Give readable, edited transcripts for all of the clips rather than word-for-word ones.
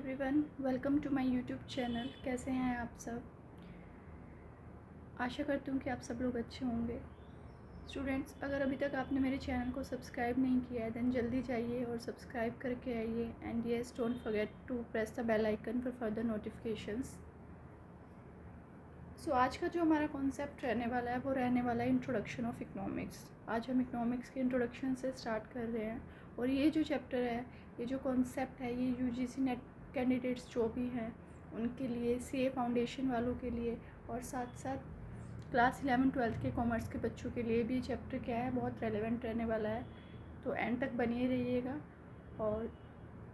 Everyone, welcome to my YouTube channel. कैसे हैं आप सब? आशा करती हूँ कि आप सब लोग अच्छे होंगे। स्टूडेंट्स, अगर अभी तक आपने मेरे चैनल को सब्सक्राइब नहीं किया है देन जल्दी जाइए और सब्सक्राइब करके आइए। And yes, don't forget to press the bell icon for further notifications. So आज का जो हमारा कॉन्सेप्ट रहने वाला है वो रहने वाला है इंट्रोडक्शन ऑफ इकोनॉमिक्स। आज हम इकोनॉमिक्स के इंट्रोडक्शन से स्टार्ट कर रहे हैं और ये जो चैप्टर है, ये जो कॉन्सेप्ट है, ये यूजीसी नेट कैंडिडेट्स जो भी हैं उनके लिए, सीए फाउंडेशन वालों के लिए और साथ साथ क्लास 11-12 के कॉमर्स के बच्चों के लिए भी चैप्टर क्या है, बहुत रेलेवेंट रहने वाला है। तो एंड तक बनिए रहिएगा और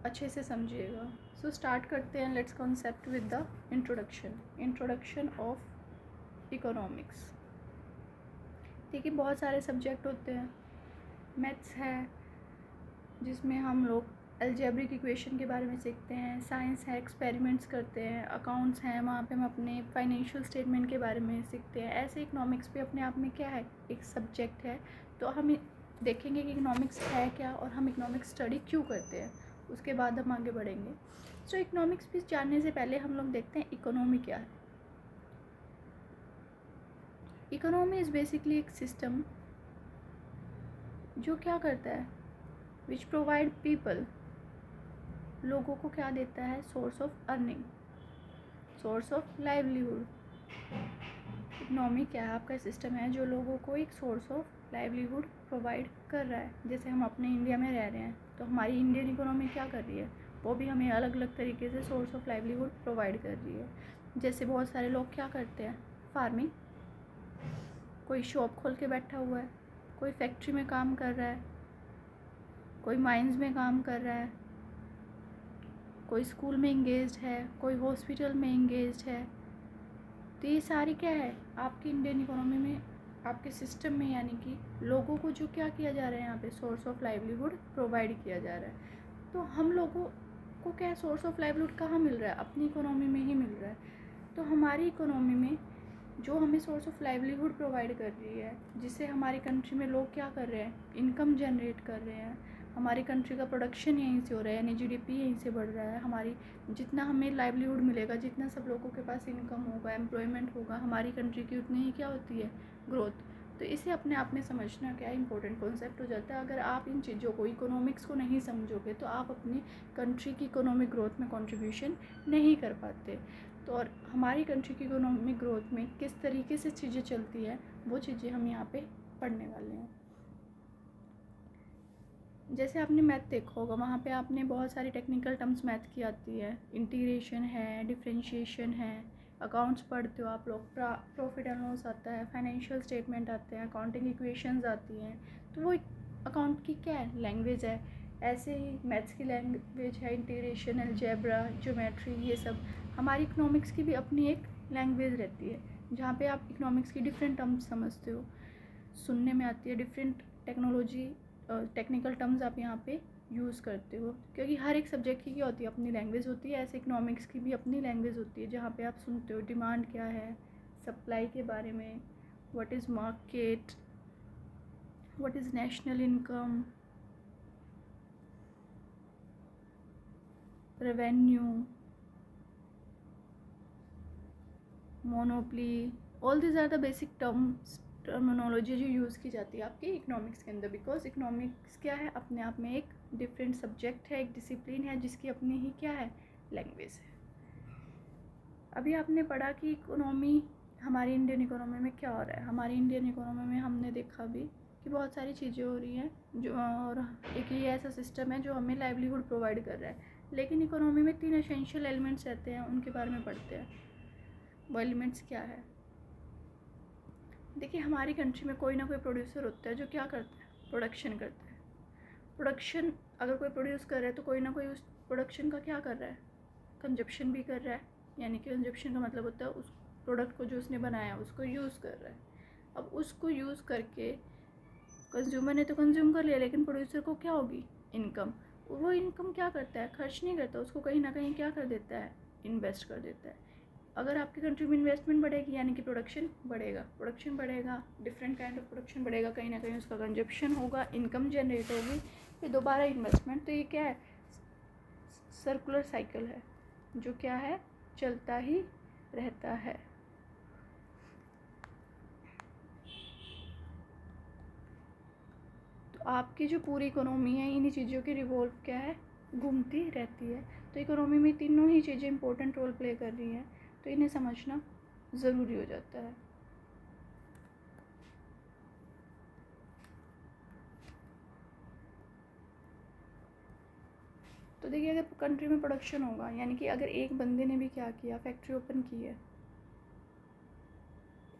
अच्छे से समझिएगा। सो स्टार्ट करते हैं। Let's concept with the introduction of economics. देखिए, बहुत सारे सब्जेक्ट होते हैं। मैथ्स है जिसमें हम लोग अलजेब्रिक इक्वेशन के बारे में सीखते हैं। साइंस है, एक्सपेरिमेंट्स करते हैं। अकाउंट्स हैं, वहाँ पे हम अपने फाइनेंशियल स्टेटमेंट के बारे में सीखते हैं। ऐसे इकोनॉमिक्स भी अपने आप में क्या है, एक सब्जेक्ट है। तो हम देखेंगे कि इकोनॉमिक्स है क्या और हम इकोनॉमिक्स स्टडी क्यों करते हैं, उसके बाद हम आगे बढ़ेंगे। सो इकोनॉमिक्स भी जानने से पहले हम लोग देखते हैं इकोनॉमी क्या है। इकोनॉमी इज़ बेसिकली एक सिस्टम जो क्या करता है, विच प्रोवाइड पीपल, लोगों को क्या देता है, source of earning, source of livelihood. Economy क्या है, आपका सिस्टम है जो लोगों को एक सोर्स ऑफ लाइवलीहुड प्रोवाइड कर रहा है। जैसे हम अपने इंडिया में रह रहे हैं तो हमारी इंडियन इकोनॉमी क्या कर रही है, वो भी हमें अलग अलग तरीके से सोर्स ऑफ लाइवलीहुड प्रोवाइड कर रही है। जैसे बहुत सारे लोग क्या करते हैं, फार्मिंग, कोई शॉप खोल के बैठा हुआ है, कोई फैक्ट्री में काम कर रहा है, कोई माइंस में काम कर रहा है, कोई स्कूल में इंगेज्ड है, कोई हॉस्पिटल में इंगेज्ड है। तो ये सारी क्या है, आपकी इंडियन इकोनॉमी में, आपके सिस्टम में, यानी कि लोगों को जो क्या किया जा रहा है, यहाँ पे सोर्स ऑफ लाइवलीहुड प्रोवाइड किया जा रहा है। तो हम लोगों को क्या सोर्स ऑफ लाइवलीहुड कहाँ मिल रहा है, अपनी इकोनॉमी में ही मिल रहा है। तो हमारी इकोनॉमी में जो हमें सोर्स ऑफ लाइवलीहुड प्रोवाइड कर रही है, जिससे हमारी कंट्री में लोग क्या कर रहे हैं, इनकम जनरेट कर रहे हैं। हमारी कंट्री का प्रोडक्शन यहीं से हो रहा है, यानी जीडीपी यहीं से बढ़ रहा है। हमारी जितना हमें लाइवलीहुड मिलेगा, जितना सब लोगों के पास इनकम होगा, एम्प्लॉयमेंट होगा, हमारी कंट्री की उतनी ही क्या होती है, ग्रोथ। तो इसे अपने आप में समझना क्या इंपॉर्टेंट कॉन्सेप्ट हो जाता है। अगर आप इन चीज़ों को, इकोनॉमिक्स को नहीं समझोगे तो आप अपनी कंट्री की इकोनॉमिक ग्रोथ में कंट्रीब्यूशन नहीं कर पाते। तो और हमारी कंट्री की इकोनॉमिक ग्रोथ में किस तरीके से चीज़ें चलती है, वो चीज़ें हम यहाँ पे पढ़ने वाले हैं। जैसे आपने मैथ देखा होगा, वहाँ पे आपने बहुत सारी टेक्निकल टर्म्स मैथ की आती है। इंटीग्रेशन है, डिफरेंशिएशन है, अकाउंट्स पढ़ते हो आप लोग, प्रॉफिट एंड लॉस आता है, फाइनेंशियल स्टेटमेंट आते हैं, अकाउंटिंग इक्वेशंस आती हैं। तो वो अकाउंट की क्या है, लैंग्वेज है। ऐसे ही मैथ्स की लैंग्वेज है इंटीग्रेशन, अलजेब्रा, ज्योमेट्री, ये सब। हमारी इकोनॉमिक्स की भी अपनी एक लैंग्वेज रहती है, जहाँ पे आप इकोनॉमिक्स की डिफरेंट टर्म्स समझते हो, सुनने में आती है। डिफरेंट टेक्निकल टर्म्स आप यहाँ पे यूज़ करते हो, क्योंकि हर एक सब्जेक्ट की क्या होती है, अपनी लैंग्वेज होती है। ऐसे इकोनॉमिक्स की भी अपनी लैंग्वेज होती है, जहाँ पे आप सुनते हो डिमांड क्या है, सप्लाई के बारे में, what is market, what is national income, revenue, monopoly. All this are the basic terminology जो यूज़ की जाती है आपकी इकोनॉमिक्स के अंदर। बिकॉज इकोनॉमिक्स क्या है, अपने आप में एक डिफरेंट सब्जेक्ट है, एक डिसिप्लिन है, जिसकी अपनी ही क्या है, लैंग्वेज है। अभी आपने पढ़ा कि इकोनॉमी, हमारी इंडियन इकोनॉमी में क्या हो रहा है। हमारी इंडियन इकोनॉमी में हमने देखा भी कि बहुत सारी चीज़ें हो रही हैं जो, और एक ये ऐसा सिस्टम है जो हमें लाइवलीहुड प्रोवाइड कर रहा है। लेकिन इकोनॉमी में 3 एसेंशियल एलिमेंट्स रहते हैं, उनके बारे में पढ़ते हैं। वो एलिमेंट्स क्या है, देखिए, हमारी कंट्री में कोई ना कोई प्रोड्यूसर होता है जो क्या करता है, प्रोडक्शन करता है। प्रोडक्शन अगर कोई प्रोड्यूस कर रहा है तो कोई ना कोई उस प्रोडक्शन का क्या कर रहा है, कंजप्शन भी कर रहा है। यानी कि कंजप्शन का मतलब होता है उस प्रोडक्ट को जो उसने बनाया उसको यूज़ कर रहा है। अब उसको यूज़ करके कंज्यूमर ने तो कंज्यूम कर लिया, लेकिन प्रोड्यूसर को क्या होगी, इनकम। वो इनकम क्या करता है, खर्च नहीं करता, उसको कहीं ना कहीं क्या कर देता है, इन्वेस्ट कर देता है। अगर आपकी कंट्री में इन्वेस्टमेंट बढ़ेगी, यानी कि प्रोडक्शन बढ़ेगा, डिफरेंट काइंड ऑफ प्रोडक्शन बढ़ेगा, कहीं ना कहीं उसका कंजप्शन होगा, इनकम जनरेट होगी, फिर दोबारा इन्वेस्टमेंट। तो ये क्या है, सर्कुलर साइकिल है। जो क्या है, चलता ही रहता है। तो आपकी जो पूरी इकोनॉमी है इन्हीं चीज़ों की रिवॉल्व क्या है, घूमती रहती है। तो इकोनॉमी में तीनों ही चीज़ें इंपॉर्टेंट रोल प्ले कर रही हैं, तो इन्हें समझना ज़रूरी हो जाता है। तो देखिए, अगर कंट्री में प्रोडक्शन होगा, यानी कि अगर एक बंदे ने भी क्या किया, फैक्ट्री ओपन की है,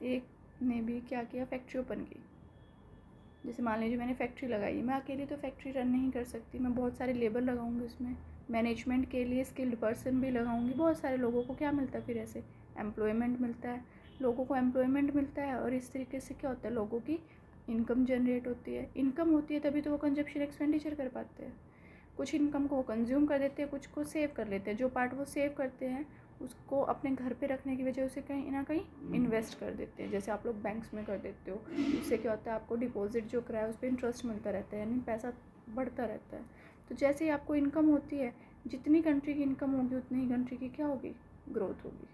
एक ने भी क्या किया, फैक्ट्री ओपन की। जैसे मान लीजिए मैंने फैक्ट्री लगाई, मैं अकेली तो फैक्ट्री रन नहीं कर सकती, मैं बहुत सारे लेबर लगाऊंगी उसमें, मैनेजमेंट के लिए स्किल्ड पर्सन भी लगाऊंगी। बहुत सारे लोगों को क्या मिलता है, फिर ऐसे एम्प्लॉयमेंट मिलता है, लोगों को एम्प्लॉयमेंट मिलता है, और इस तरीके से क्या होता है, लोगों की इनकम जनरेट होती है। इनकम होती है तभी तो वो कंजप्शन एक्सपेंडिचर कर पाते हैं। कुछ इनकम को वो कंज्यूम कर देते हैं, कुछ को सेव कर लेते हैं। जो पार्ट वो सेव करते हैं उसको अपने घर पे रखने की वजह से कहीं ना कहीं इन्वेस्ट कर देते हैं, जैसे आप लोग बैंक्स में कर देते हो। उससे क्या होता है, आपको डिपॉजिट जो कराया उस पर इंटरेस्ट मिलता रहता है, यानी पैसा बढ़ता रहता है। तो जैसे ही आपको इनकम होती है, जितनी कंट्री की इनकम होगी उतनी ही कंट्री की क्या होगी, ग्रोथ होगी।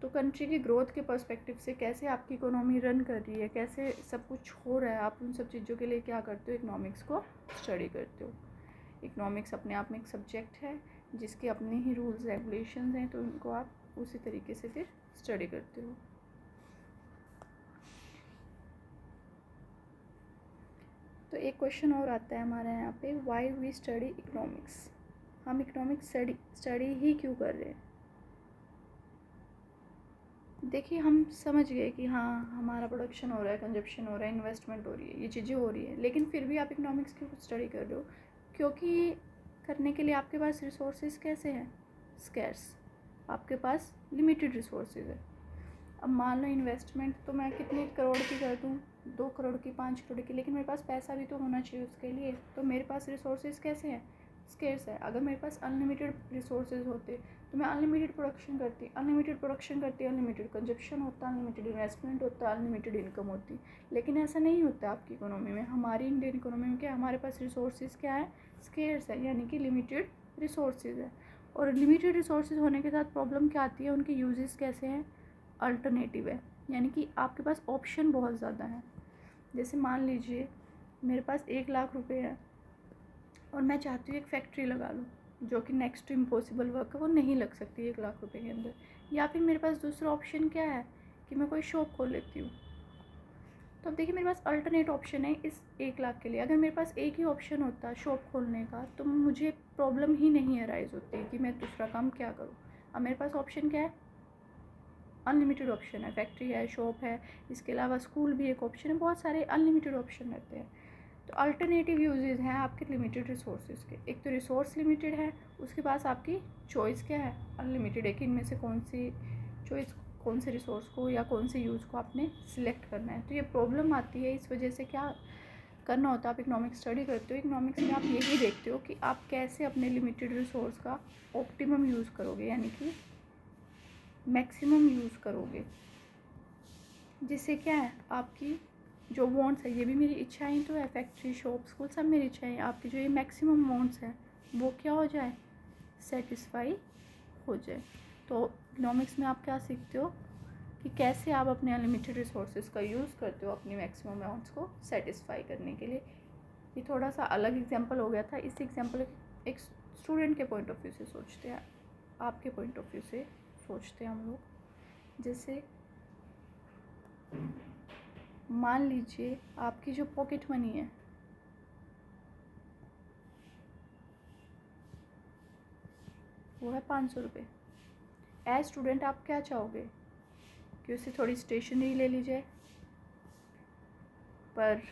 तो कंट्री की ग्रोथ के पर्सपेक्टिव से कैसे आपकी इकोनॉमी रन कर रही है, कैसे सब कुछ हो रहा है, आप उन सब चीज़ों के लिए क्या करते हो, इकोनॉमिक्स को स्टडी करते हो। इकोनॉमिक्स अपने आप में एक सब्जेक्ट है जिसके अपने ही रूल्स रेगुलेशंस हैं, तो उनको आप उसी तरीके से फिर स्टडी करते हो। तो एक क्वेश्चन और आता है हमारे यहाँ पे, व्हाई वी स्टडी इकोनॉमिक्स। हम इकोनॉमिक्स स्टडी ही क्यों कर रहे हैं। देखिए, हम समझ गए कि हाँ हमारा प्रोडक्शन हो रहा है, कंजप्शन हो रहा है, इन्वेस्टमेंट हो रही है, ये चीज़ें हो रही है, लेकिन फिर भी आप इकोनॉमिक्स क्यों स्टडी कर रहे हो, क्योंकि करने के लिए आपके पास रिसोर्सेज कैसे हैं, स्कैर्स। आपके पास लिमिटेड रिसोर्सेज है। अब मान लो इन्वेस्टमेंट तो मैं कितने करोड़ की कर दूँ, 2 करोड़ की, 5 करोड़ की, लेकिन मेरे पास पैसा भी तो होना चाहिए उसके लिए। तो मेरे पास रिसोर्सेज कैसे हैं, स्केर्स है। अगर मेरे पास अनलिमिटेड रिसोर्सेज होते तो मैं अनलिमिटेड प्रोडक्शन करती, अनलिमिटेड कंजप्शन होता, अनलिमिटेड इन्वेस्टमेंट होता, अनलिमिटेड इनकम होती। लेकिन ऐसा नहीं होता आपकी इकोनॉमी में। हमारी इंडियन इकोनॉमी में क्या, हमारे पास रिसोर्सेज क्या है, स्केर्स है, यानी कि लिमिटेड रिसोर्सेज है। और लिमिटेड रिसोर्सेज होने के साथ प्रॉब्लम क्या आती है, उनके यूजेस कैसे हैं, अल्टरनेटिव है, यानी कि आपके पास ऑप्शन बहुत ज़्यादा है। जैसे मान लीजिए मेरे पास 1 लाख रुपए है और मैं चाहती हूँ एक फैक्ट्री लगा लूँ, जो कि नेक्स्ट टू इम्पॉसिबल वर्क है, वो नहीं लग सकती 1 लाख रुपए के अंदर। या फिर मेरे पास दूसरा ऑप्शन क्या है कि मैं कोई शॉप खोल लेती हूँ। तो अब देखिए, मेरे पास अल्टरनेट ऑप्शन है इस 1 लाख के लिए। अगर मेरे पास एक ही ऑप्शन होता शॉप खोलने का, तो मुझे प्रॉब्लम ही नहीं अराइज होती कि मैं दूसरा काम क्या करूँ। अब मेरे पास ऑप्शन क्या है, अनलिमिटेड ऑप्शन है, फैक्ट्री है, शॉप है, इसके अलावा स्कूल भी एक ऑप्शन है, बहुत सारे अनलिमिटेड ऑप्शन रहते हैं। तो अल्टरनेटिव यूजेस हैं आपके लिमिटेड रिसोर्सेज के। एक तो रिसोर्स लिमिटेड है, उसके पास आपकी चॉइस क्या है, अनलिमिटेड है कि इनमें से कौन सी चॉइस, कौन से रिसोर्स को या कौन से यूज़ को आपने सिलेक्ट करना है। तो ये प्रॉब्लम आती है, इस वजह से क्या करना होता है, आप इकोनॉमिक्स स्टडी करते हो, इकोनॉमिक्स में आप यही देखते हो कि आप कैसे अपने लिमिटेड रिसोर्स का ऑप्टिमम यूज़ करोगे, यानी कि मैक्सिमम यूज़ करोगे, जिससे क्या है, आपकी जो वांट्स है, ये भी मेरी इच्छाएं तो है, फैक्ट्री, शॉप, स्कूल, सब मेरी इच्छाएं, आपकी जो ये मैक्सिमम वांट्स है वो क्या हो जाए, सेटिस्फाई हो जाए। तो इकोनॉमिक्स में आप क्या सीखते हो कि कैसे आप अपने अनलिमिटेड रिसोर्सेज का यूज़ करते हो अपनी मैक्सिमम वांट्स को सेटिस्फाई करने के लिए। ये थोड़ा सा अलग एग्जाम्पल हो गया था। इस एग्जाम्पल एक स्टूडेंट के पॉइंट ऑफ व्यू से सोचते हैं, आपके पॉइंट ऑफ व्यू से सोचते हैं हम लोग। जैसे मान लीजिए आपकी जो पॉकेट मनी है वो है 500 रुपये। एज स्टूडेंट आप क्या चाहोगे कि उससे थोड़ी स्टेशनरी ले ली जाए, पर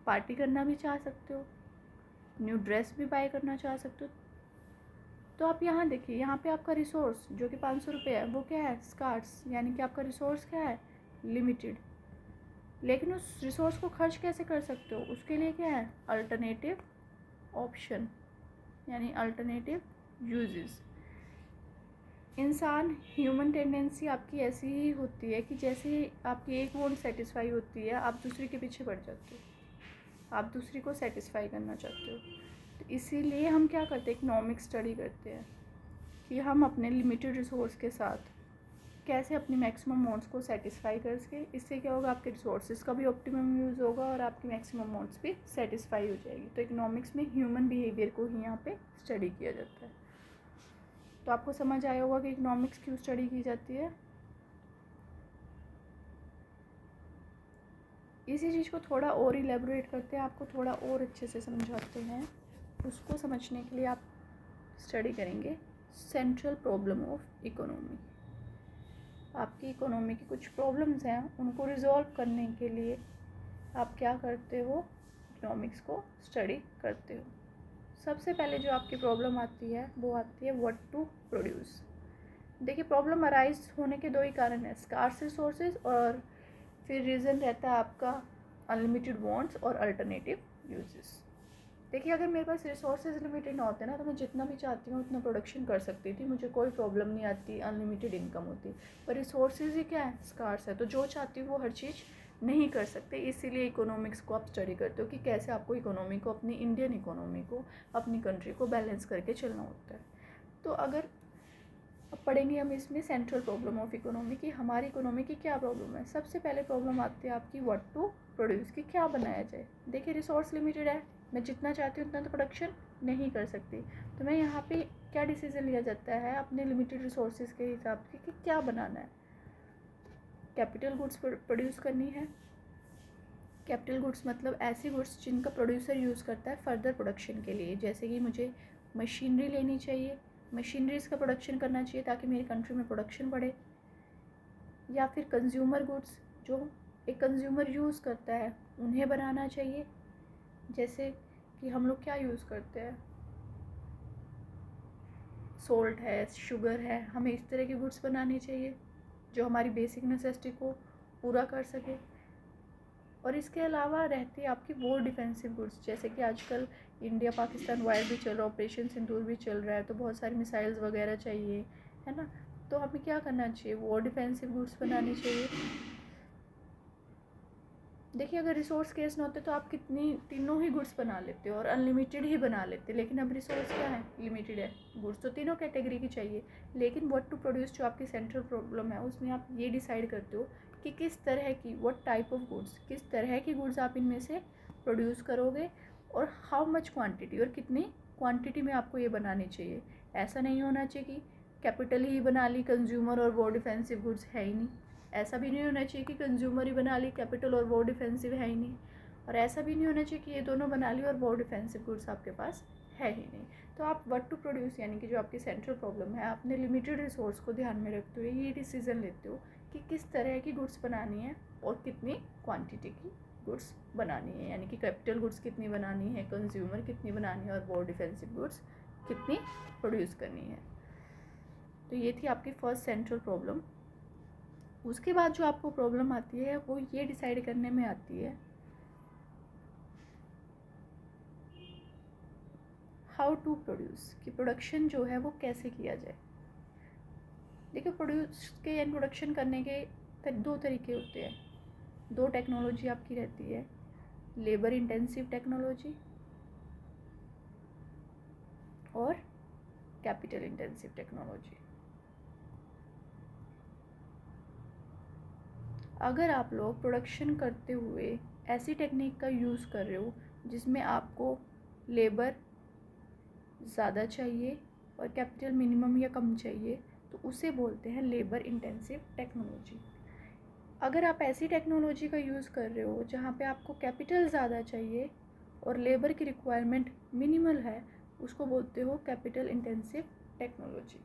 पार्टी करना भी चाह सकते हो, न्यू ड्रेस भी बाय करना चाह सकते हो। तो आप यहाँ देखिए, यहाँ पे आपका रिसोर्स जो कि 500 रुपये है वो क्या है, स्कार्स, यानी कि आपका रिसोर्स क्या है, लिमिटेड। लेकिन उस रिसोर्स को खर्च कैसे कर सकते हो, उसके लिए क्या है, अल्टरनेटिव ऑप्शन, यानी अल्टरनेटिव यूजेस। इंसान, ह्यूमन टेंडेंसी आपकी ऐसी ही होती है कि जैसे आपकी एक वांट सेटिस्फाई होती है, आप दूसरी के पीछे बढ़ जाते हो, आप दूसरी को सेटिस्फाई करना चाहते हो। तो इसीलिए हम क्या करते हैं, इकोनॉमिक्स स्टडी करते हैं। कि हम अपने लिमिटेड रिसोर्स के साथ कैसे अपनी मैक्सिमम वांट्स को सेटिस्फाई कर सके। इससे क्या होगा, आपके रिसोर्सेज का भी ऑप्टिमम यूज़ होगा और आपकी मैक्सिमम वांट्स भी सेटिस्फाई हो जाएगी। तो इकोनॉमिक्स में ह्यूमन बिहेवियर को ही यहाँ पे स्टडी किया जाता है। तो आपको समझ आया होगा कि इकोनॉमिक्स क्यों स्टडी की जाती है। इसी चीज़ को थोड़ा और इलेबोरेट करते हैं, आपको थोड़ा और अच्छे से समझाते हैं। उसको समझने के लिए आप स्टडी करेंगे सेंट्रल प्रॉब्लम ऑफ इकोनॉमी। आपकी इकोनॉमी की कुछ प्रॉब्लम्स हैं, उनको रिजॉल्व करने के लिए आप क्या करते हो, इकोनॉमिक्स को स्टडी करते हो। सबसे पहले जो आपकी प्रॉब्लम आती है वो आती है व्हाट टू प्रोड्यूस। देखिए, प्रॉब्लम अराइज होने के दो ही कारण हैं, स्कार्स रिसोर्सेज और फिर रीज़न रहता है आपका अनलिमिटेड वांट्स और अल्टरनेटिव यूजेस। देखिए, अगर मेरे पास रिसोर्सेज लिमिटेड ना होते ना तो मैं जितना भी चाहती हूँ उतना प्रोडक्शन कर सकती थी, मुझे कोई प्रॉब्लम नहीं आती, अनलिमिटेड इनकम होती। पर रिसोर्सेज ही क्या है, स्कार्स है, तो जो चाहती हूँ वो हर चीज़ नहीं कर सकते। इसीलिए इकोनॉमिक्स को आप स्टडी करते हो कि कैसे आपको इकोनॉमी को, अपनी इंडियन इकोनॉमी को, अपनी कंट्री को बैलेंस करके चलना होता है। तो अगर अब पढ़ेंगे हम इसमें सेंट्रल प्रॉब्लम ऑफ इकोनॉमी की हमारी इकोनॉमी की क्या प्रॉब्लम है। सबसे पहले प्रॉब्लम आती है आपकी व्हाट टू प्रोड्यूस की, क्या बनाया जाए। देखिए, रिसोर्स लिमिटेड है, मैं जितना चाहती हूँ उतना तो प्रोडक्शन नहीं कर सकती, तो मैं यहाँ पे क्या डिसीजन लिया जाता है अपने लिमिटेड रिसोर्सेज के हिसाब से कि क्या बनाना है। कैपिटल गुड्स प्रोड्यूस करनी है। कैपिटल गुड्स मतलब ऐसी गुड्स जिनका प्रोड्यूसर यूज़ करता है फर्दर प्रोडक्शन के लिए। जैसे कि मुझे मशीनरी लेनी चाहिए, मशीनरीज़ का प्रोडक्शन करना चाहिए ताकि मेरी कंट्री में प्रोडक्शन बढ़े। या फिर कंज्यूमर गुड्स जो एक कंज्यूमर यूज़ करता है उन्हें बनाना चाहिए। जैसे कि हम लोग क्या यूज़ करते हैं, सोल्ट है, शुगर है, हमें इस तरह की गुड्स बनानी चाहिए जो हमारी बेसिक नेसेसिटी को पूरा कर सके। और इसके अलावा रहती है आपकी वॉर डिफेंसिव गुड्स, जैसे कि आजकल इंडिया पाकिस्तान वार भी चल रहा है, ऑपरेशन सिंदूर भी चल रहा है, तो बहुत सारी मिसाइल्स वगैरह चाहिए, है ना। तो हमें क्या करना चाहिए, वॉर डिफेंसिव गुड्स बनानी चाहिए। देखिए, अगर रिसोर्स केस ना होते तो आप कितनी तीनों ही गुड्स बना लेते हो और अनलिमिटेड ही बना लेते, लेकिन अब रिसोर्स क्या है, लिमिटेड है। गुड्स तो तीनों कैटेगरी की चाहिए, लेकिन व्हाट टू प्रोड्यूस जो आपकी सेंट्रल प्रॉब्लम है उसमें आप ये डिसाइड करते हो कि किस तरह की, व्हाट टाइप ऑफ गुड्स, किस तरह की गुड्स आप इनमें से प्रोड्यूस करोगे और हाउ मच क्वान्टिटी, और कितनी क्वान्टिटी में आपको ये बनानी चाहिए। ऐसा नहीं होना चाहिए कि कैपिटल ही बना ली, कंज्यूमर और वॉर डिफेंसिव गुड्स है ही नहीं। ऐसा भी नहीं होना चाहिए कि कंज्यूमर ही बना ली, कैपिटल और वॉर डिफेंसिव है ही नहीं। और ऐसा भी नहीं होना चाहिए कि ये दोनों बना ली और वॉर डिफेंसिव गुड्स आपके पास है ही नहीं। तो आप व्हाट टू प्रोड्यूस यानी कि जो आपकी सेंट्रल प्रॉब्लम है, अपने लिमिटेड रिसोर्स को ध्यान में रखते हुए ये डिसीजन लेते हो कि किस तरह की गुड्स बनानी है और कितनी क्वान्टिटी की गुड्स बनानी है। यानी कि कैपिटल गुड्स कितनी बनानी है, कंज्यूमर कितनी बनानी है और वॉर डिफेंसिव गुड्स कितनी प्रोड्यूस करनी है। तो ये थी आपकी फर्स्ट सेंट्रल प्रॉब्लम। उसके बाद जो आपको प्रॉब्लम आती है वो ये डिसाइड करने में आती है हाउ टू प्रोड्यूस, कि प्रोडक्शन जो है वो कैसे किया जाए। देखिए, प्रोड्यूस के यानी प्रोडक्शन करने के दो तरीके होते हैं, दो टेक्नोलॉजी आपकी रहती है, लेबर इंटेंसिव टेक्नोलॉजी और कैपिटल इंटेंसिव टेक्नोलॉजी। अगर आप लोग प्रोडक्शन करते हुए ऐसी टेक्निक का यूज़ कर रहे हो जिसमें आपको लेबर ज़्यादा चाहिए और कैपिटल मिनिमम या कम चाहिए, तो उसे बोलते हैं लेबर इंटेंसिव टेक्नोलॉजी। अगर आप ऐसी टेक्नोलॉजी का यूज़ कर रहे हो जहाँ पे आपको कैपिटल ज़्यादा चाहिए और लेबर की रिक्वायरमेंट मिनिमल है, उसको बोलते हो कैपिटल इंटेंसिव टेक्नोलॉजी।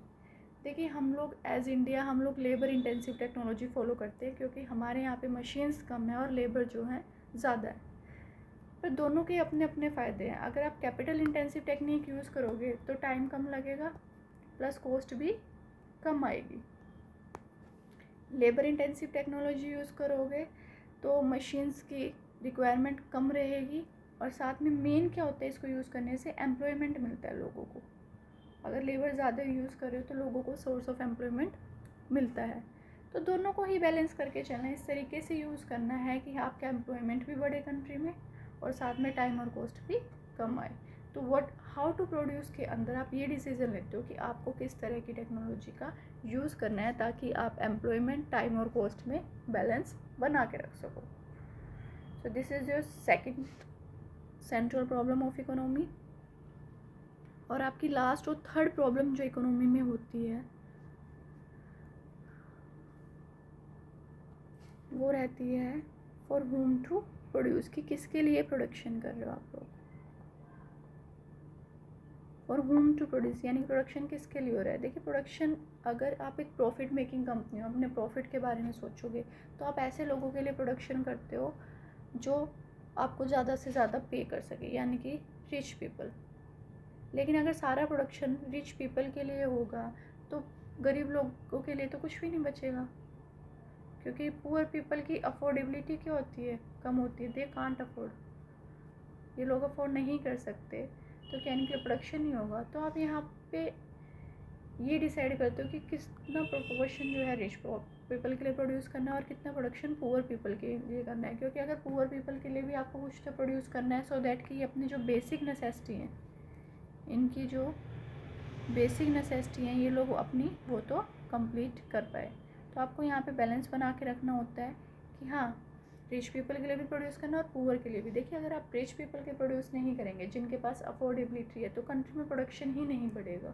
देखिए, हम लोग एज़ इंडिया हम लोग लेबर इंटेंसिव टेक्नोलॉजी फॉलो करते हैं क्योंकि हमारे यहाँ पे मशीन्स कम है और लेबर जो है ज़्यादा है। पर दोनों के अपने अपने फ़ायदे हैं। अगर आप कैपिटल इंटेंसिव टेक्निक यूज़ करोगे तो टाइम कम लगेगा प्लस कॉस्ट भी कम आएगी। लेबर इंटेंसिव टेक्नोलॉजी यूज़ करोगे तो मशीन्स की रिक्वायरमेंट कम रहेगी और साथ में मेन क्या होता है, इसको यूज़ करने से एम्प्लॉयमेंट मिलता है लोगों को। अगर लेबर ज़्यादा यूज़ कर रहे हो तो लोगों को सोर्स ऑफ एम्प्लॉयमेंट मिलता है। तो दोनों को ही बैलेंस करके चलना है, इस तरीके से यूज़ करना है कि आपका एम्प्लॉयमेंट भी बढ़े कंट्री में और साथ में टाइम और कॉस्ट भी कम आए। तो हाउ टू प्रोड्यूस के अंदर आप ये डिसीजन लेते हो कि आपको किस तरह की टेक्नोलॉजी का यूज़ करना है ताकि आप एम्प्लॉयमेंट, टाइम और कॉस्ट में बैलेंस बना के रख सको. So this is your second central problem of economy. और आपकी लास्ट और थर्ड प्रॉब्लम जो इकोनॉमी में होती है वो रहती है फॉर होम टू प्रोड्यूस, कि किसके लिए प्रोडक्शन कर रहे हो आप लोग. और होम टू प्रोड्यूस यानी प्रोडक्शन किसके लिए हो रहा है. देखिए, प्रोडक्शन, अगर आप एक प्रॉफिट मेकिंग कंपनी हो, अपने प्रॉफिट के बारे में सोचोगे तो आप ऐसे लोगों के लिए प्रोडक्शन करते हो जो आपको ज़्यादा से ज़्यादा पे कर सके, यानी कि रिच पीपल. लेकिन अगर सारा प्रोडक्शन रिच पीपल के लिए होगा तो गरीब लोगों के लिए तो कुछ भी नहीं बचेगा, क्योंकि पुअर पीपल की अफोर्डेबिलिटी क्या होती है, कम होती है. दे कांट अफोर्ड, ये लोग अफोर्ड नहीं कर सकते, तो क्या इनके लिए प्रोडक्शन नहीं होगा. तो आप यहाँ पे ये डिसाइड करते हो कि कितना प्रोपोर्शन जो है रिच पीपल के लिए प्रोड्यूस करना है और कितना प्रोडक्शन पुअर पीपल के लिए करना है. क्योंकि अगर पुअर पीपल के लिए भी आपको कुछ तो प्रोड्यूस करना है, सो दैट कि अपनी जो बेसिक नेसेसिटी हैं, इनकी जो बेसिक नेसेसिटी हैं, ये लोग अपनी वो तो कंप्लीट कर पाए. तो आपको यहाँ पे बैलेंस बना के रखना होता है कि हाँ, रिच पीपल के लिए भी प्रोड्यूस करना और पुअर के लिए भी. देखिए, अगर आप रिच पीपल के प्रोड्यूस नहीं करेंगे, जिनके पास अफोर्डेबिलिटी है, तो कंट्री में प्रोडक्शन ही नहीं बढ़ेगा,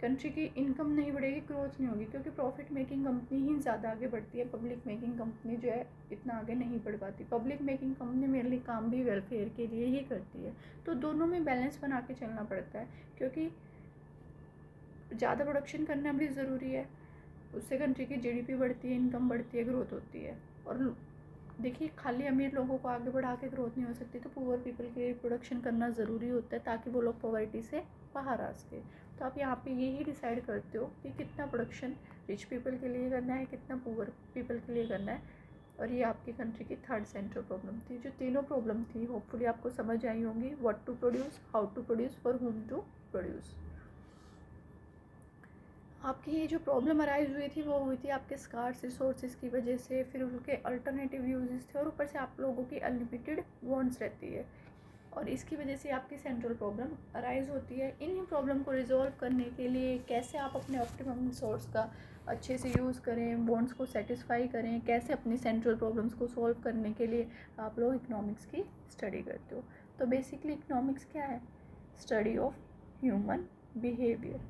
कंट्री की इनकम नहीं बढ़ेगी, ग्रोथ नहीं होगी. क्योंकि प्रॉफिट मेकिंग कंपनी ही ज़्यादा आगे बढ़ती है, पब्लिक मेकिंग कंपनी जो है इतना आगे नहीं बढ़ पाती. पब्लिक मेकिंग कंपनी मेनली काम भी वेलफेयर के लिए ही करती है. तो दोनों में बैलेंस बना के चलना पड़ता है, क्योंकि ज़्यादा प्रोडक्शन करना भी ज़रूरी है. उससे कंट्री की जीडीपी बढ़ती है, इनकम बढ़ती है, ग्रोथ होती है. और देखिए, खाली अमीर लोगों को आगे बढ़ा के ग्रोथ नहीं हो सकती, तो पुअर पीपल के लिए प्रोडक्शन करना ज़रूरी होता है ताकि वो लोग पॉवर्टी से बाहर आ सके. तो आप यहाँ पे यही डिसाइड करते हो कि कितना प्रोडक्शन रिच पीपल के लिए करना है, कितना पुअर पीपल के लिए करना है. और ये आपकी कंट्री की थर्ड सेंट्रल प्रॉब्लम थी. जो तीनों प्रॉब्लम थी होपफुली आपको समझ आई होंगी. What to produce, how to produce, for whom to produce. आपकी ये जो प्रॉब्लम अराइज हुई थी वो हुई थी आपके स्कार्स रिसोर्सेज की वजह से, फिर उनके अल्टरनेटिव यूजेस थे, और ऊपर से आप लोगों की अनलिमिटेड वांट्स रहती है, और इसकी वजह से आपकी सेंट्रल प्रॉब्लम अराइज होती है. इन्हीं प्रॉब्लम को रिजॉल्व करने के लिए कैसे आप अपने ऑप्टिमम रिसोर्स का अच्छे से यूज़ करें, वांट्स को सेटिस्फाई करें, कैसे अपनी सेंट्रल प्रॉब्लम्स को सॉल्व करने के लिए आप लोग इकोनॉमिक्स की स्टडी करते हो. तो बेसिकली इकोनॉमिक्स क्या है, स्टडी ऑफ ह्यूमन बिहेवियर.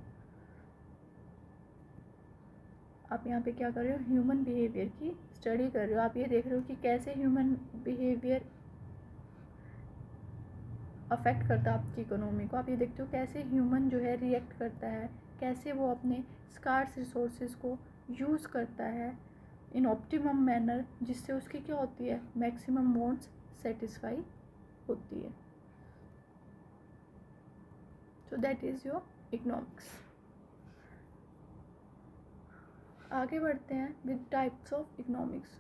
आप यहाँ पे क्या कर रहे हो, ह्यूमन बिहेवियर की स्टडी कर रहे हो. आप ये देख रहे हो कि कैसे ह्यूमन बिहेवियर अफेक्ट करता है आपकी इकोनॉमी को. आप ये देखते हो कैसे ह्यूमन जो है रिएक्ट करता है, कैसे वो अपने स्कार्स रिसोर्सेज को यूज़ करता है इन ऑप्टिमम मैनर, जिससे उसकी क्या होती है, मैक्सिमम वांट्स सेटिस्फाई होती है. So that is your economics. आगे बढ़ते हैं with types of economics.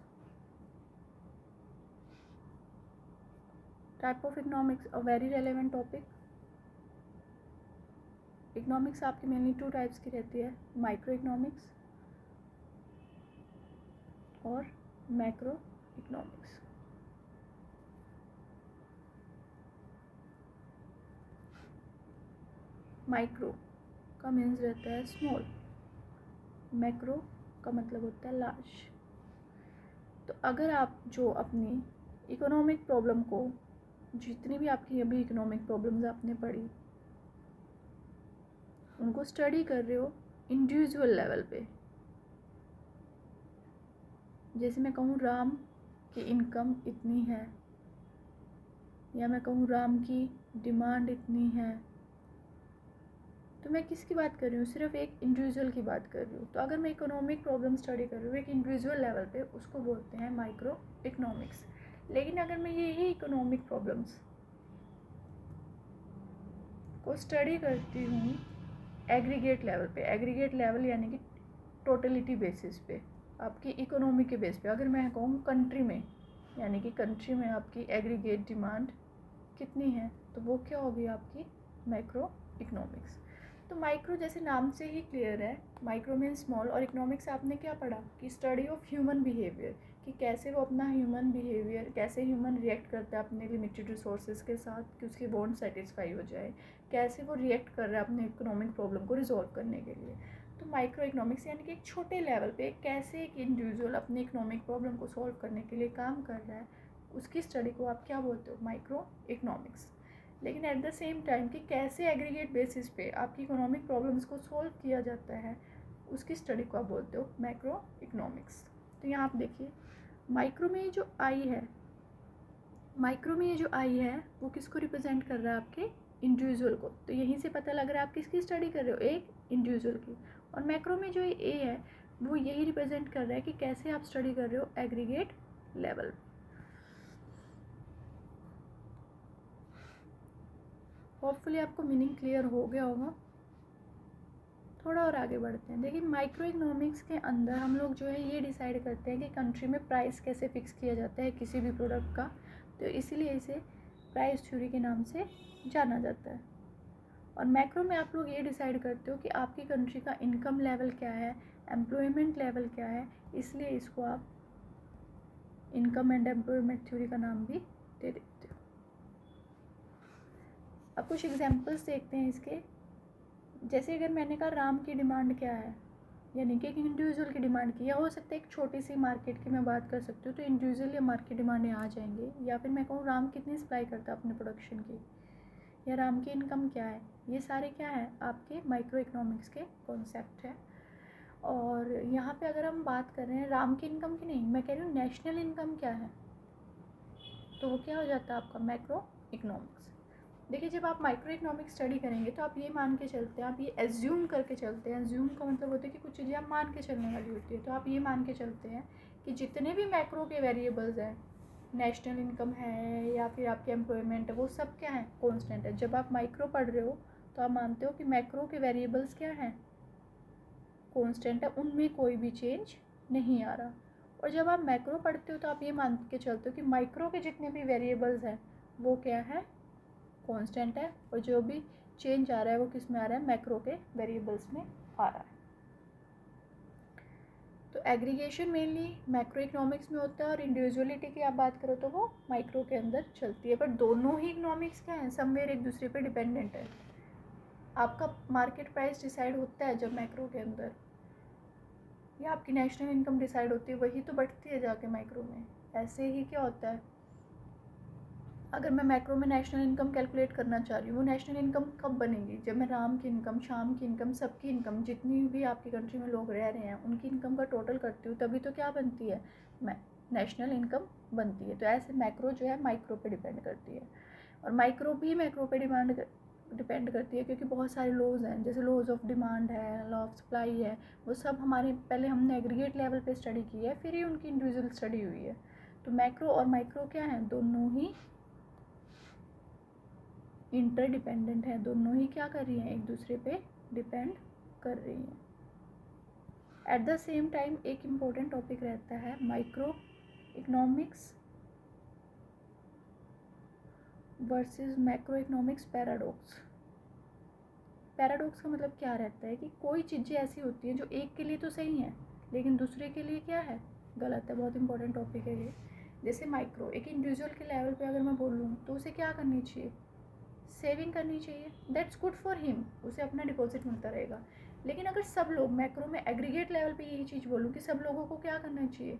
Type of economics, a very relevant topic. Economics आपकी मेनली 2 टाइप्स की रहती है, माइक्रो इकोनॉमिक्स और मैक्रो इकोनॉमिक्स. माइक्रो का मीन्स रहता है स्मॉल, मैक्रो का मतलब होता है लार्ज. तो अगर आप जो अपनी इकोनॉमिक प्रॉब्लम को, जितनी भी आपकी अभी इकोनॉमिक प्रॉब्लम्स आपने पढ़ी, उनको स्टडी कर रहे हो इंडिविजुअल लेवल पे, जैसे मैं कहूँ राम की इनकम इतनी है, या मैं कहूँ राम की डिमांड इतनी है, तो मैं किसकी बात कर रही हूँ, सिर्फ एक इंडिविजुअल की बात कर रही हूँ. तो अगर मैं इकोनॉमिक प्रॉब्लम स्टडी कर रही हूँ एक इंडिविजुअल लेवल पे, उसको बोलते हैं माइक्रो इकोनॉमिक्स. लेकिन अगर मैं यही इकोनॉमिक प्रॉब्लम्स को स्टडी करती हूँ एग्रीगेट लेवल पे, एग्रीगेट लेवल यानी कि टोटलिटी बेसिस पे, आपकी इकोनॉमी के बेस पे, अगर मैं कहूँ कंट्री में, यानी कि कंट्री में आपकी एग्रीगेट डिमांड कितनी है, तो वो क्या होगी आपकी मैक्रो इकोनॉमिक्स. तो माइक्रो जैसे नाम से ही क्लियर है, माइक्रो मीन स्मॉल, और इकोनॉमिक्स आपने क्या पढ़ा कि स्टडी ऑफ ह्यूमन बिहेवियर, कि कि कैसे वो अपना ह्यूमन बिहेवियर, कैसे ह्यूमन रिएक्ट करता है अपने लिमिटेड रिसोर्सेज के साथ कि उसकी वांट सेटिस्फाई हो जाए, कैसे वो रिएक्ट कर रहा है अपने इकोनॉमिक प्रॉब्लम को रिजॉल्व करने के लिए। तो माइक्रो इकोनॉमिक्स यानी कि एक छोटे लेवल पे कैसे एक इंडिविजुअल अपनी इकोनॉमिक प्रॉब्लम को सॉल्व करने के लिए काम कर रहा है, उसकी स्टडी को आप क्या बोलते हो, माइक्रो इकोनॉमिक्स। लेकिन एट द सेम टाइम कि कैसे एग्रीगेट बेसिस पे आपकी इकोनॉमिक प्रॉब्लम्स को सॉल्व किया जाता है, उसकी स्टडी को आप बोलते हो मैक्रो इकोनॉमिक्स। तो यहाँ आप देखिए माइक्रो में ये जो आई है, माइक्रो में ये जो आई है वो किसको रिप्रेजेंट कर रहा है, आपके इंडिविजुअल को। तो यहीं से पता लग रहा है आप किसकी स्टडी कर रहे हो, एक इंडिविजुअल की। और मैक्रो में जो ए है वो यही रिप्रेजेंट कर रहा है कि कैसे आप स्टडी कर रहे हो एग्रीगेट लेवल। होपफुली आपको मीनिंग क्लियर हो गया होगा। थोड़ा और आगे बढ़ते हैं। देखिए माइक्रो इकोनॉमिक्स के अंदर हम लोग जो है ये डिसाइड करते हैं कि कंट्री में प्राइस कैसे फिक्स किया जाता है किसी भी प्रोडक्ट का, तो इसीलिए इसे प्राइस थ्योरी के नाम से जाना जाता है। और मैक्रो में आप लोग ये डिसाइड करते हो कि आपकी कंट्री का इनकम लेवल क्या है, एम्प्लॉयमेंट लेवल क्या है, इसलिए इसको आप इनकम एंड एम्प्लॉयमेंट थ्योरी का नाम भी दे देते हो। अब कुछ एग्जांपल्स देखते हैं इसके। जैसे अगर मैंने कहा राम की डिमांड क्या है, यानी कि एक इंडिविजुअल की डिमांड की, या हो सकता है एक छोटी सी मार्केट की मैं बात कर सकती हूँ, तो इंडिविजुअल या मार्केट डिमांडें आ जाएंगी। या फिर मैं कहूँ राम कितनी सप्लाई करता है अपने प्रोडक्शन की, या राम की इनकम क्या है, ये सारे क्या है आपके माइक्रो इकोनॉमिक्स के कॉन्सेप्ट है। और यहाँ पे अगर हम बात कर रहे हैं राम की इनकम की नहीं, मैं कह रही हूँ नेशनल इनकम क्या है, तो वो क्या हो जाता है आपका मैक्रो इकोनॉमिक्स। देखिए जब आप माइक्रो इकोनॉमिक्स स्टडी करेंगे तो आप ये मान के चलते हैं, आप ये एज्यूम करके चलते हैं। एज्यूम का मतलब होता है कि कुछ चीज़ें आप मान के चलने वाली होती है। तो आप ये मान के चलते हैं कि जितने भी मैक्रो के वेरिएबल्स हैं, नेशनल इनकम है या फिर आपके एम्प्लॉयमेंट है, वो सब क्या है, कॉन्स्टेंट है। जब आप माइक्रो पढ़ रहे हो तो आप मानते हो कि मैक्रो के वेरिएबल्स क्या हैं, कॉन्स्टेंट है, उनमें कोई भी चेंज नहीं आ रहा। और जब आप मैक्रो पढ़ते हो तो आप ये मान के चलते हो कि माइक्रो के जितने भी वेरिएबल्स हैं वो क्या है, कांस्टेंट है, और जो भी चेंज आ रहा है वो किस में आ रहा है, मैक्रो के वेरिएबल्स में आ रहा है। तो एग्रीगेशन मेनली मैक्रो इकोनॉमिक्स में होता है, और इंडिविजुअलिटी की आप बात करो तो वो माइक्रो के अंदर चलती है। पर दोनों ही इकोनॉमिक्स क्या हैं, समवेयर एक दूसरे पे डिपेंडेंट है। आपका मार्केट प्राइस डिसाइड होता है जब मैक्रो के अंदर, या आपकी नेशनल इनकम डिसाइड होती है, वही तो बढ़ती है जाके माइक्रो में। ऐसे ही क्या होता है, अगर मैं मैक्रो में नेशनल इनकम कैलकुलेट करना चाह रही हूँ, वो नेशनल इनकम कब बनेगी, जब मैं राम की इनकम, श्याम की इनकम, सबकी इनकम, जितनी भी आपकी कंट्री में लोग रह रहे हैं उनकी इनकम का टोटल करती हूँ, तभी तो क्या बनती है, मैं नेशनल इनकम बनती है। तो ऐसे मैक्रो जो है माइक्रो पे डिपेंड करती है, और माइक्रो भी मैक्रो पे डिपेंड करती है, क्योंकि बहुत सारे लॉज हैं, जैसे लॉज ऑफ डिमांड है, लॉ ऑफ सप्लाई है, वो सब हमारे पहले हमने एग्रीगेट लेवल पे स्टडी की है, फिर ही उनकी इंडिविजुअल स्टडी हुई है। तो मैक्रो और माइक्रो क्या है, दोनों ही इंटरडिपेंडेंट है, दोनों ही क्या कर रही हैं, एक दूसरे पे डिपेंड कर रही हैं। एट द सेम टाइम एक इम्पोर्टेंट टॉपिक रहता है micro economics versus macro economics paradox. Paradox का मतलब क्या रहता है कि कोई चीज़ें ऐसी होती हैं जो एक के लिए तो सही हैं लेकिन दूसरे के लिए क्या है, गलत है। बहुत इंपॉर्टेंट टॉपिक है ये। जैसे माइक्रो, एक इंडिविजुअल के लेवल पे अगर मैं बोलूँ तो उसे क्या करनी चाहिए, सेविंग करनी चाहिए, दैट्स गुड फॉर हिम, उसे अपना डिपॉजिट मिलता रहेगा। लेकिन अगर सब लोग, मैक्रो में एग्रीगेट लेवल पे यही चीज़ बोलूँ कि सब लोगों को क्या करना चाहिए,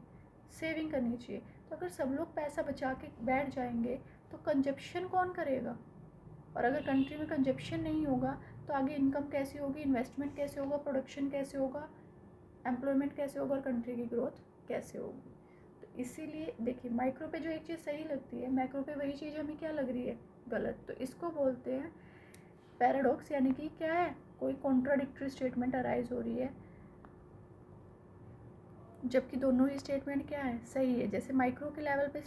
सेविंग करनी चाहिए, तो अगर सब लोग पैसा बचा के बैठ जाएंगे तो कंजप्शन कौन करेगा, और अगर कंट्री में कंजप्शन नहीं होगा तो आगे इनकम कैसी होगी, इन्वेस्टमेंट कैसे होगा, प्रोडक्शन कैसे होगा, एम्प्लॉयमेंट कैसे होगा, और कंट्री की ग्रोथ कैसे होगी। तो इसीलिए देखिए माइक्रो पे जो एक चीज़ सही लगती है, मैक्रो पे वही चीज़ हमें क्या लग रही है, गलत। तो इसको बोलते हैं पैराडॉक्स, यानी कि क्या है, कोई कॉन्ट्राडिक्टरी स्टेटमेंट अराइज हो रही है जबकि दोनों ही स्टेटमेंट क्या है, सही है। जैसे माइक्रो के लेवल पे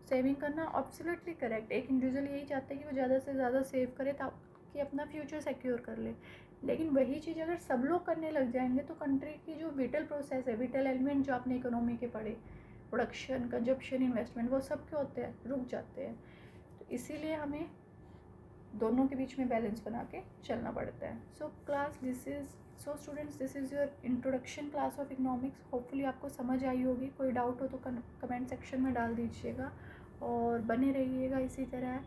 सेविंग करना एब्सोल्युटली करेक्ट, एक इंडिविजुअल यही चाहता है कि वो ज़्यादा से ज़्यादा सेव करे ताकि अपना फ्यूचर सिक्योर कर ले। लेकिन वही चीज़ अगर सब लोग करने लग जाएंगे तो कंट्री की जो विटल प्रोसेस है, विटल एलिमेंट जो आपने इकोनॉमी के पढ़े, प्रोडक्शन, कंजप्शन, इन्वेस्टमेंट, वो सब क्या होते हैं, रुक जाते हैं। तो इसीलिए हमें दोनों के बीच में बैलेंस बना के चलना पड़ता है. So students, this is your introduction class of economics. Hopefully आपको समझ आई होगी. कोई डाउट हो तो कमेंट सेक्शन में डाल दीजिएगा और बने रहिएगा इसी तरह.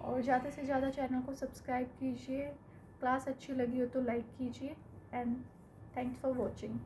और ज़्यादा से ज़्यादा चैनल को सब्सक्राइब कीजिए. क्लास अच्छी लगी हो तो लाइक कीजिए. And thanks for watching.